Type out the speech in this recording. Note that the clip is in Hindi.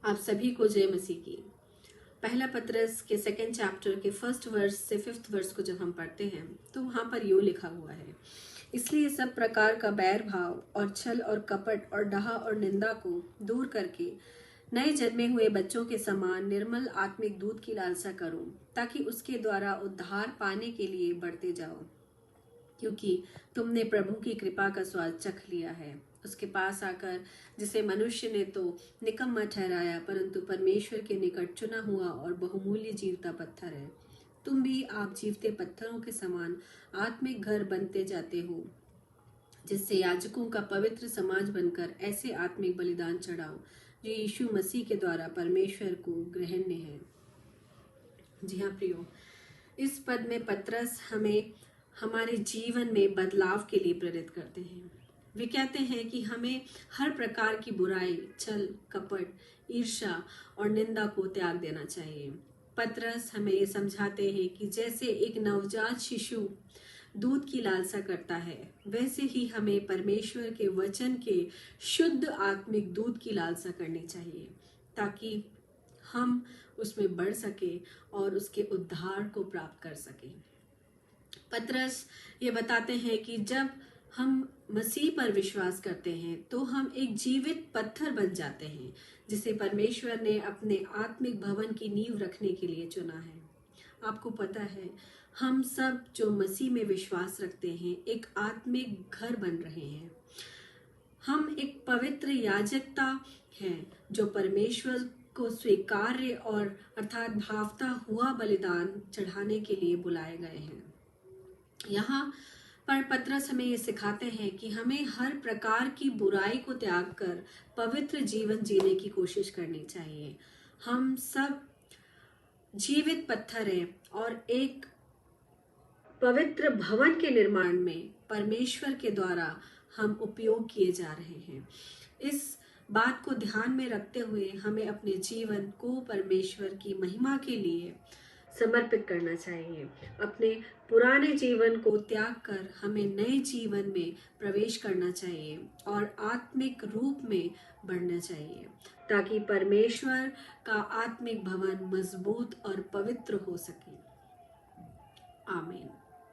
आप सभी को जय मसीह की। पहला पतरस के 2nd चैप्टर के 1st वर्स से 5th वर्स को जब हम पढ़ते हैं तो वहां पर यूं लिखा हुआ है, इसलिए सब प्रकार का बैर भाव और छल और कपट और डाह और निंदा को दूर करके नए जन्मे हुए बच्चों के समान निर्मल आत्मिक दूध की लालसा करो, ताकि उसके द्वारा उद्धार पाने के लिए बढ़ते जाओ, क्योंकि तुमने प्रभु की कृपा का स्वाद चख लिया है। उसके पास आकर जिसे मनुष्य ने तो निकम्मा ठहराया, परंतु परमेश्वर के निकट चुना हुआ और बहुमूल्य जीवता पत्थर है। तुम भी आप जीवते पत्थरों के समान आत्मिक घर बनते जाते हो, जिससे याजकों का पवित्र समाज बनकर ऐसे आत्मिक बलिदान चढ़ाओ जो यीशु मसीह के द्वारा परमेश्वर को ग्रहण्य है। जी हाँ प्रियो, इस पद में पतरस हमें हमारे जीवन में बदलाव के लिए प्रेरित करते हैं। वे कहते हैं कि हमें हर प्रकार की बुराई, छल, कपट, ईर्ष्या और निंदा को त्याग देना चाहिए। पतरस हमें ये समझाते हैं कि जैसे एक नवजात शिशु दूध की लालसा करता है, वैसे ही हमें परमेश्वर के वचन के शुद्ध आत्मिक दूध की लालसा करनी चाहिए, ताकि हम उसमें बढ़ सके और उसके उद्धार को प्राप्त कर सके। पतरस ये बताते हैं कि जब हम मसीह पर विश्वास करते हैं तो हम एक जीवित पत्थर बन जाते हैं, जिसे परमेश्वर ने अपने आत्मिक भवन की नींव रखने के लिए चुना है। आपको पता है, हम सब जो मसीह में विश्वास रखते हैं एक आत्मिक घर बन रहे हैं। हम एक पवित्र याजकता हैं जो परमेश्वर को स्वीकार्य और अर्थात भावता हुआ बलिदान चढ़ाने के लिए बुलाए गए हैं। यहाँ पर पतरस हमें ये सिखाते हैं कि हमें हर प्रकार की बुराई को त्याग कर पवित्र जीवन जीने की कोशिश करनी चाहिए। हम सब जीवित पत्थर हैं और एक पवित्र भवन के निर्माण में परमेश्वर के द्वारा हम उपयोग किए जा रहे हैं। इस बात को ध्यान में रखते हुए हमें अपने जीवन को परमेश्वर की महिमा के लिए समर्पित करना चाहिए। अपने पुराने जीवन को त्याग कर हमें नए जीवन में प्रवेश करना चाहिए और आत्मिक रूप में बढ़ना चाहिए, ताकि परमेश्वर का आत्मिक भवन मजबूत और पवित्र हो सके। आमीन।